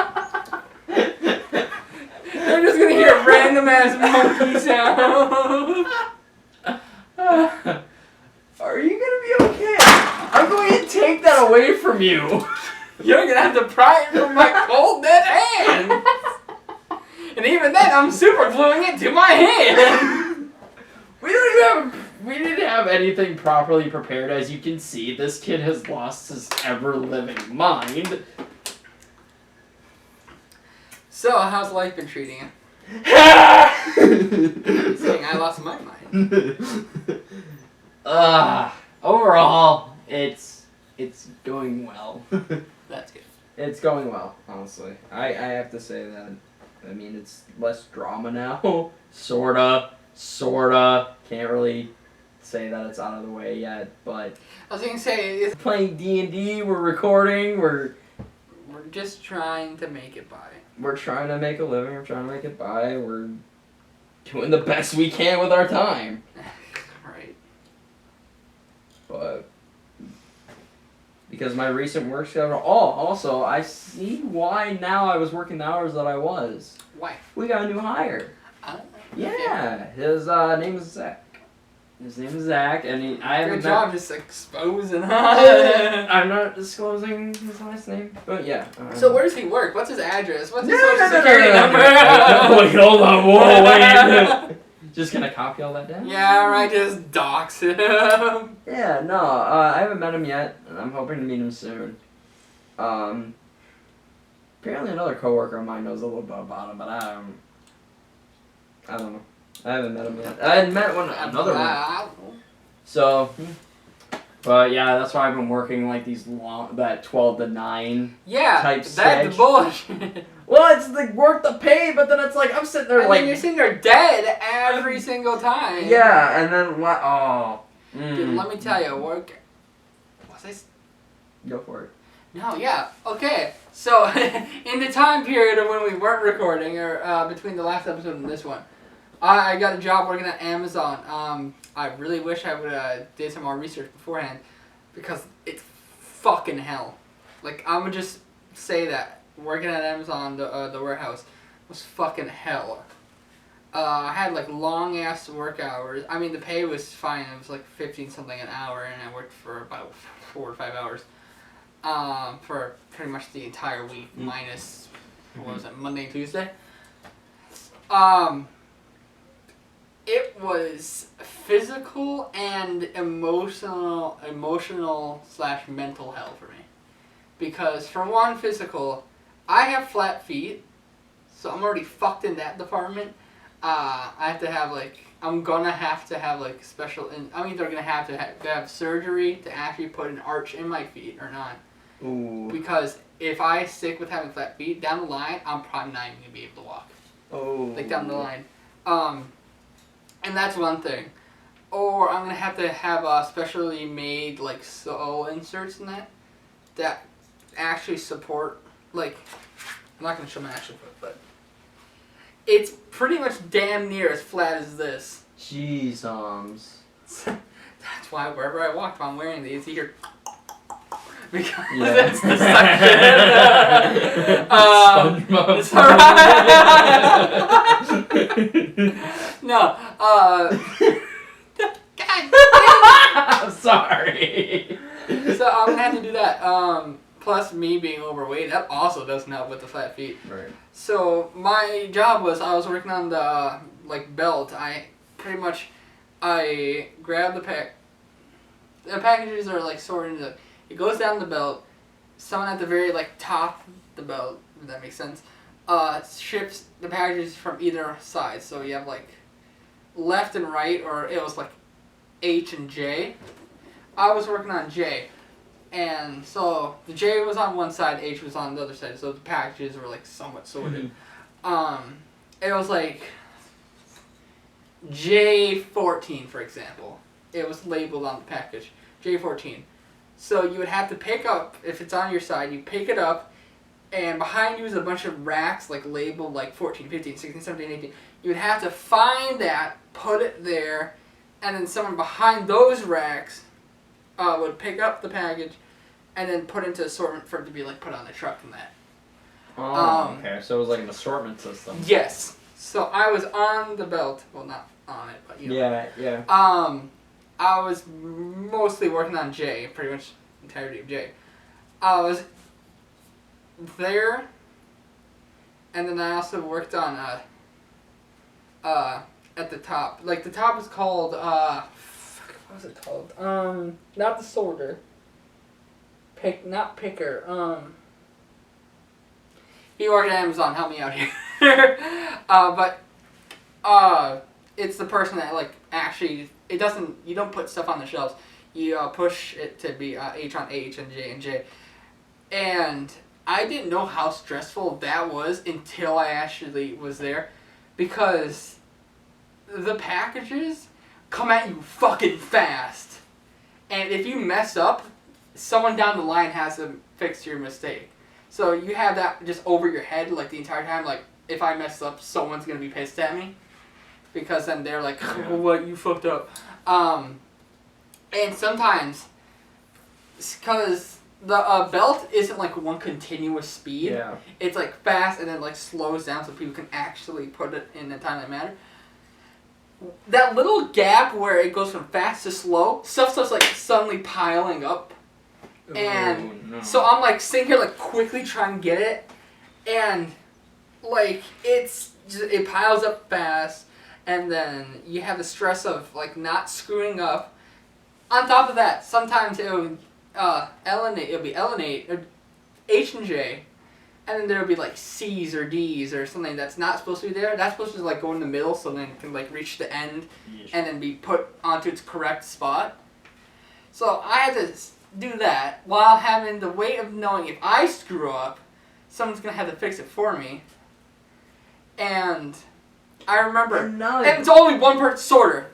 Speaker 2: They're just gonna hear random ass monkey sound.
Speaker 1: Are you gonna be okay? I'm going to take that away from you.
Speaker 2: You're gonna have to pry it from my cold dead hand. And even then, I'm super gluing it to my hand.
Speaker 1: We didn't have anything properly prepared. As you can see, this kid has lost his ever-living mind.
Speaker 2: So, how's life been treating you? Saying I lost my mind.
Speaker 1: Overall, it's going well.
Speaker 2: That's good.
Speaker 1: It's going well, honestly. I have to say that. I mean, it's less drama now. Sorta. Can't really say that it's out of the way yet, but...
Speaker 2: I was gonna say, it's
Speaker 1: playing D&D, we're recording, we're
Speaker 2: just trying to make it by.
Speaker 1: We're trying to make a living, we're trying to make it by, we're doing the best we can with our time.
Speaker 2: Right.
Speaker 1: But... because my recent work schedule. Oh, also, I see why now I was working the hours that I was.
Speaker 2: Why?
Speaker 1: We got a new hire. Yeah, his name is Zach. His name is Zach, and I haven't.
Speaker 2: Good job, just exposing.
Speaker 1: I'm not disclosing his last name, but yeah.
Speaker 2: So where does he work? What's his address? What's his
Speaker 1: No,
Speaker 2: social
Speaker 1: no, no,
Speaker 2: security
Speaker 1: no, no,
Speaker 2: number?
Speaker 1: no. Wait, hold on, whoa, wait. Just gonna copy all that down?
Speaker 2: Yeah, right. Just dox him.
Speaker 1: Yeah, no, I haven't met him yet, and I'm hoping to meet him soon. Apparently another coworker of mine knows a little bit about him, but I don't know. I haven't met him yet. I had met another one. So, but yeah, that's why I've been working like that 12 to 9 type
Speaker 2: that's
Speaker 1: sketch.
Speaker 2: bullshit.
Speaker 1: Well, it's like worth the pay, but then it's like I'm sitting there
Speaker 2: And
Speaker 1: like
Speaker 2: then you're sitting there dead every single time.
Speaker 1: yeah, and then what? Oh,
Speaker 2: Dude, let me tell you, work. Was I?
Speaker 1: Go for it.
Speaker 2: No, yeah, okay. So, in the time period of when we weren't recording, or between the last episode and this one, I got a job working at Amazon. I really wish I would have did some more research beforehand, because it's fucking hell. Like, I'm gonna just say that working at Amazon, the warehouse, was fucking hell. I had like long ass work hours. I mean, the pay was fine. It was like 15 something an hour, and I worked for about 4 or 5 hours. For pretty much the entire week, minus what was it, Monday and Tuesday. It was physical and emotional / mental hell for me. Because for one, physical, I have flat feet, so I'm already fucked in that department. I have to have like, I'm gonna have to have like special, I'm either gonna have to have surgery to actually put an arch in my feet or not.
Speaker 1: Ooh.
Speaker 2: Because if I stick with having flat feet, down the line, I'm probably not even gonna be able to walk.
Speaker 1: Oh.
Speaker 2: Like down the line. And that's one thing. Or I'm gonna have to have specially made like sole inserts in that actually support, like, I'm not gonna show my actual foot, but it's pretty much damn near as flat as this.
Speaker 1: Jeez,
Speaker 2: That's why wherever I walk, if I'm wearing these, you hear because
Speaker 1: yeah.
Speaker 2: that's the suction.
Speaker 1: SpongeBob.
Speaker 2: It's alright. No, God damn.
Speaker 1: I'm sorry.
Speaker 2: So I'm gonna have to do that. Plus me being overweight, that also doesn't help with the flat feet.
Speaker 1: Right.
Speaker 2: So my job was, I was working on the like belt. I grab the pack. The packages are like sorted into. It goes down the belt. Someone at the very like top of the belt, if that makes sense, ships the packages from either side. So you have like left and right, or it was like H and J. I was working on J. And so the J was on one side, H was on the other side, so the packages were like somewhat sorted. It was like J14, for example. It was labeled on the package, J14. So you would have to pick up, if it's on your side, you pick it up, and behind you is a bunch of racks like labeled like 14, 15, 16, 17, 18. You would have to find that, put it there, and then someone behind those racks would pick up the package and then put into assortment for it to be like put on the truck and that.
Speaker 1: Oh, okay. So it was like an assortment system.
Speaker 2: Yes. So I was on the belt. Well, not on it, but you know.
Speaker 1: Yeah, yeah.
Speaker 2: I was mostly working on J, pretty much the entirety of J. I was there, and then I also worked on at the top. Like the top is called what was it called? Not the sorter. Not picker. You work at Amazon, help me out here. But it's the person that like actually, it doesn't, you don't put stuff on the shelves. You push it to be H on H and J. And I didn't know how stressful that was until I actually was there, because the packages come at you fucking fast. And if you mess up, someone down the line has to fix your mistake. So you have that just over your head like the entire time. Like, if I mess up, someone's going to be pissed at me. Because then they're like, oh, what, you fucked up. And sometimes, because the belt isn't like one continuous speed.
Speaker 1: Yeah.
Speaker 2: It's like fast and then like slows down so people can actually put it in a timely manner. That little gap where it goes from fast to slow, stuff's just like suddenly piling up. And
Speaker 1: no.
Speaker 2: so I'm like sitting here like quickly trying to get it, and like it piles up fast, and then you have the stress of like not screwing up. On top of that, sometimes it would be L&A or H and J, and then there would be like C's or D's or something that's not supposed to be there. That's supposed to like go in the middle so then it can like reach the end and then be put onto its correct spot. So I had to do that while having the weight of knowing if I screw up, someone's gonna have to fix it for me. And I remember, and it's only one person, sorter.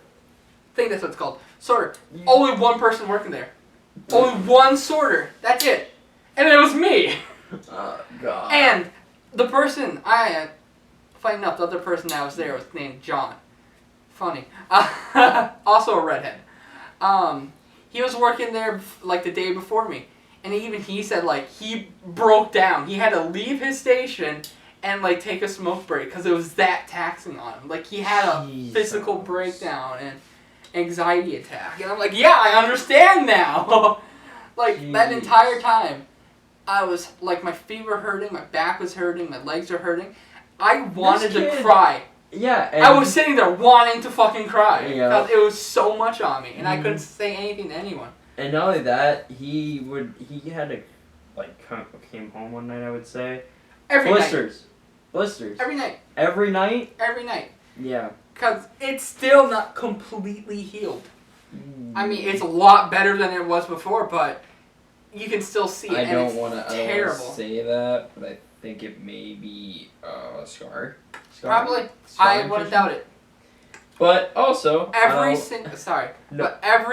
Speaker 2: I think that's what it's called, sorter. Only one person working there. Only one sorter. That's it. And it was me.
Speaker 1: Oh, God.
Speaker 2: And the person, funny enough, the other person that was there was named John. Funny. Also a redhead. He was working there like the day before me. And even he said like he broke down. He had to leave his station and like take a smoke break because it was that taxing on him. Like he had a physical breakdown and anxiety attack. And I'm like, yeah, I understand now. Like that entire time, I was like, my feet were hurting, my back was hurting, my legs were hurting. I wanted to cry.
Speaker 1: Yeah.
Speaker 2: I was sitting there wanting to fucking cry because
Speaker 1: Yeah.
Speaker 2: it was so much on me, and I couldn't say anything to anyone.
Speaker 1: And not only that, he had to, like, came home one night, I would say.
Speaker 2: Every
Speaker 1: Blisters.
Speaker 2: night.
Speaker 1: Blisters.
Speaker 2: Every night.
Speaker 1: Every night?
Speaker 2: Every night.
Speaker 1: Yeah.
Speaker 2: Because it's still not completely healed. I mean, it's a lot better than it was before, but you can still see it,
Speaker 1: I
Speaker 2: and
Speaker 1: don't want to say that, but I think it may be a scar.
Speaker 2: Probably.
Speaker 1: Scar
Speaker 2: I wouldn't doubt it.
Speaker 1: But also,
Speaker 2: every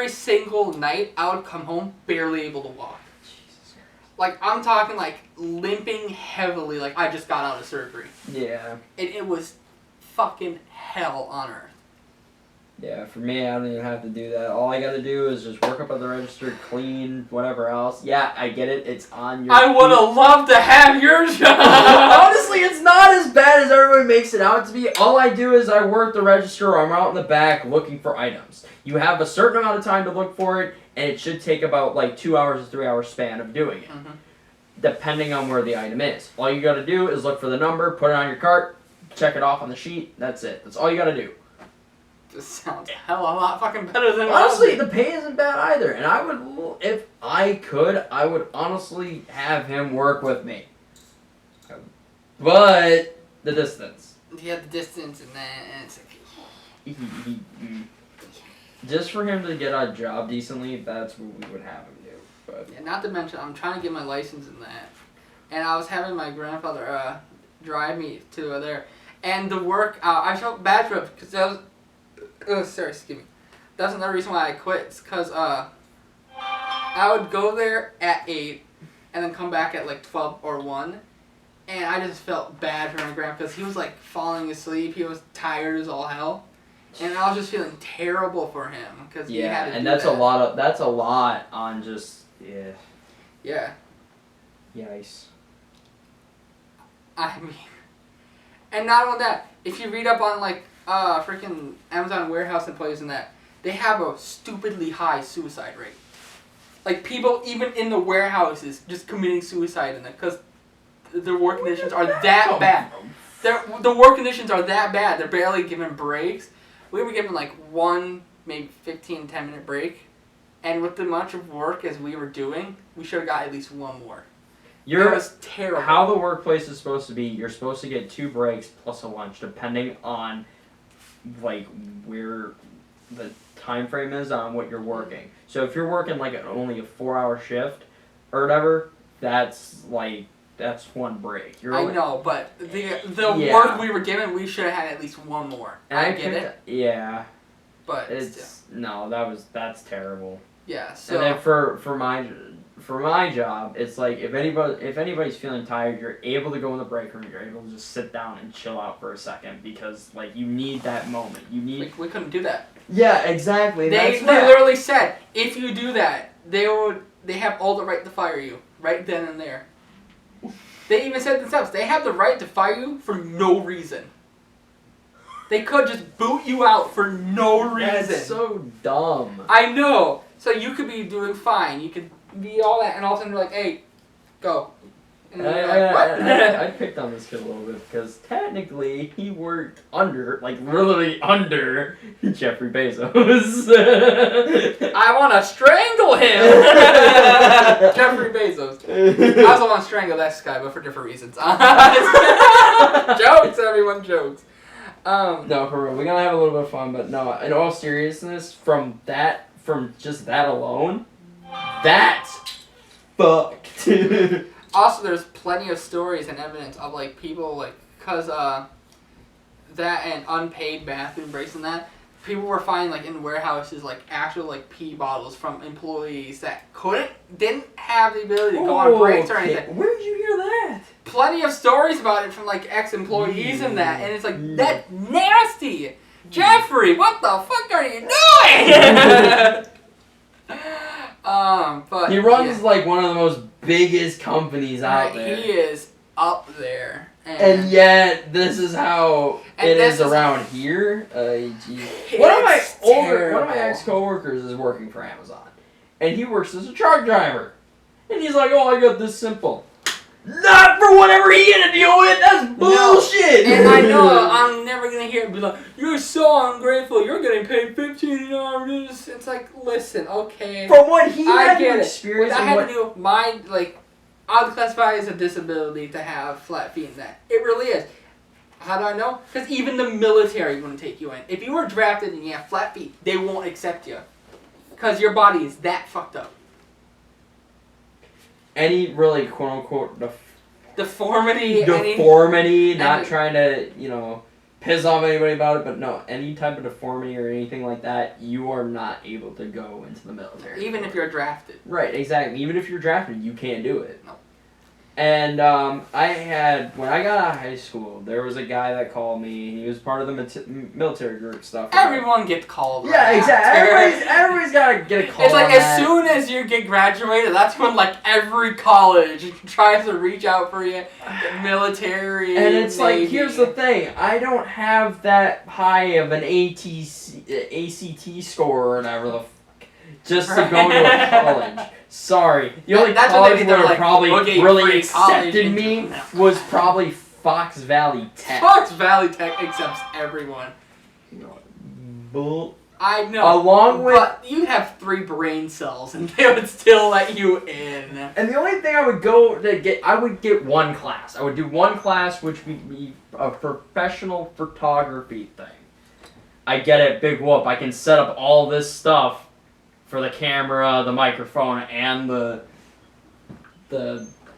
Speaker 2: single night, I would come home barely able to walk.
Speaker 1: Jesus.
Speaker 2: Like, I'm talking like limping heavily, like I just got out of surgery.
Speaker 1: Yeah.
Speaker 2: And it was fucking hell on earth.
Speaker 1: Yeah, for me, I don't even have to do that. All I gotta do is just work up at the register, clean, whatever else. Yeah, I get it. It's on your
Speaker 2: I would have loved to have your job.
Speaker 1: Honestly, it's not as bad as everybody makes it out to be. All I do is I work the register or I'm out in the back looking for items. You have a certain amount of time to look for it, and it should take about like 2 hours to 3 hour span of doing it. Depending on where the item is. All you gotta do is look for the number, put it on your cart, check it off on the sheet, that's it. That's all you gotta do.
Speaker 2: This sounds hell a lot fucking better than
Speaker 1: honestly, the pay isn't bad either, and I would, if I could, I would honestly have him work with me. But the distance.
Speaker 2: Yeah, the distance and that, and it's like...
Speaker 1: Just for him to get a job decently, that's what we would have him do. But
Speaker 2: yeah, not to mention, I'm trying to get my license in that, and I was having my grandfather drive me to there, and the work I felt bad for it because that was. Oh, sorry, excuse me. That's another reason why I quit. It's because I would go there at 8 and then come back at like 12 or 1. And I just felt bad for my grandpa because he was like falling asleep. He was tired as all hell. And I was just feeling terrible for him because he had to do
Speaker 1: that's
Speaker 2: that.
Speaker 1: that's a lot on just,
Speaker 2: Yeah.
Speaker 1: Yikes.
Speaker 2: I mean, and not only that, if you read up on like freaking Amazon warehouse employees and that, they have a stupidly high suicide rate. Like people even in the warehouses just committing suicide in it because their work conditions are that bad. The work conditions are that bad. They're barely given breaks. We were given like one, maybe 15, 10-minute break. And with the amount of work as we were doing, we should have got at least one more. It was terrible.
Speaker 1: How the workplace is supposed to be, you're supposed to get 2 breaks plus a lunch, depending on like where the time frame is on what you're working. So if you're working like only a 4-hour shift or whatever, that's 1 break.
Speaker 2: I know, but the work we were given, we should have had at least one more. And I get it.
Speaker 1: Yeah.
Speaker 2: But
Speaker 1: that's terrible.
Speaker 2: Yeah. So
Speaker 1: and then for my job, it's like if anybody's feeling tired, you're able to go in the break room. You're able to just sit down and chill out for a second because like you need that moment. We
Speaker 2: couldn't do that.
Speaker 1: Yeah, exactly.
Speaker 2: They literally said if you do that, they would they have all the right to fire you right then and there. They even said themselves, they have the right to fire you for no reason. They could just boot you out for no reason.
Speaker 1: That's so dumb.
Speaker 2: I know. So you could be doing fine. You could be all that, and all of a sudden they're like, hey, go. And you're like, what?
Speaker 1: I picked on this kid a little bit because technically he worked under, like literally under Jeffrey Bezos.
Speaker 2: I want to strangle him! Jeffrey Bezos. I also want to strangle this guy, but for different reasons. Jokes, everyone, jokes.
Speaker 1: No, for real, we're gonna have a little bit of fun, but no, in all seriousness, from just that alone, that's fucked.
Speaker 2: Also, there's plenty of stories and evidence of, like, people, like, because, that and unpaid bathroom breaks and that, people were finding, like, in warehouses, like, actual, like, pee bottles from employees that didn't have the ability to go on breaks or anything.
Speaker 1: Where did you hear that?
Speaker 2: Plenty of stories about it from, like, ex-employees and that, and it's like, that's nasty! Jeffrey, what the fuck are you doing? But
Speaker 1: he runs like one of the most biggest companies out there.
Speaker 2: He is up there.
Speaker 1: And yet, this is how it is around here. Geez. One of my ex-coworkers is working for Amazon, and he works as a truck driver. And he's like, "Oh, I got this simple." Not for whatever he had to deal with. That's bullshit.
Speaker 2: No. And I know I'm never gonna hear it be like, "You're so ungrateful. You're getting paid $15 an hour." It's like, listen, okay.
Speaker 1: From what he had
Speaker 2: to
Speaker 1: experience,
Speaker 2: I had to do my I would classify it as a disability to have flat feet and that. It really is. How do I know? Because even the military wouldn't take you in. If you were drafted and you have flat feet, they won't accept you. Because your body is that fucked up.
Speaker 1: Any really quote-unquote
Speaker 2: deformity,
Speaker 1: not trying to, piss off anybody about it, but no, any type of deformity or anything like that, you are not able to go into the military.
Speaker 2: Even if you're drafted.
Speaker 1: Right, exactly. Even if you're drafted, you can't do it.
Speaker 2: No.
Speaker 1: And when I got out of high school, there was a guy that called me. He was part of the military group stuff.
Speaker 2: Everyone gets called.
Speaker 1: Yeah, exactly. Everybody's got to get a call.
Speaker 2: It's like as soon as you get graduated, that's when every college tries to reach out for you. Military.
Speaker 1: And it's
Speaker 2: Navy.
Speaker 1: like, here's the thing. I don't have that high of an ACT score or whatever the just to go to a college. Sorry. The only college that would have probably really accepted me was probably Fox Valley Tech.
Speaker 2: Fox Valley Tech accepts everyone.
Speaker 1: Bull.
Speaker 2: I know. But you have 3 brain cells and they would still let you in.
Speaker 1: And the only thing I would get one class. I would do one class which would be a professional photography thing. I get it, big whoop. I can set up all this stuff for the camera, the microphone, and the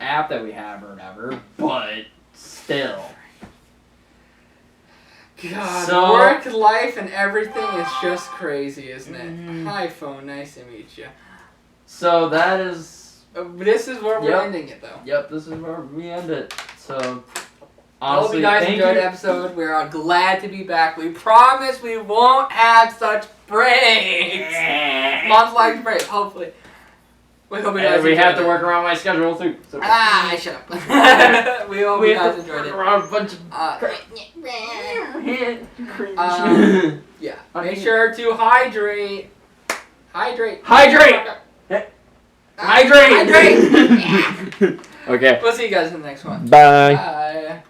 Speaker 1: app that we have or whatever, but still.
Speaker 2: God, work, life, and everything is just crazy, isn't it? Hi, phone. Nice to meet you.
Speaker 1: So that is...
Speaker 2: this is where we're ending it, though.
Speaker 1: Yep, this is where we end it. So...
Speaker 2: I hope you guys enjoyed the episode. We're glad to be back. We promise we won't have such breaks. Month-like breaks, hopefully. We hope you guys enjoyed it.
Speaker 1: We have to work around my schedule, too. So.
Speaker 2: Shut up. We hope you guys enjoyed it.
Speaker 1: Around a bunch of
Speaker 2: yeah. Make sure to hydrate. Hydrate.
Speaker 1: Okay.
Speaker 2: We'll see you guys in the next one.
Speaker 1: Bye.
Speaker 2: Bye.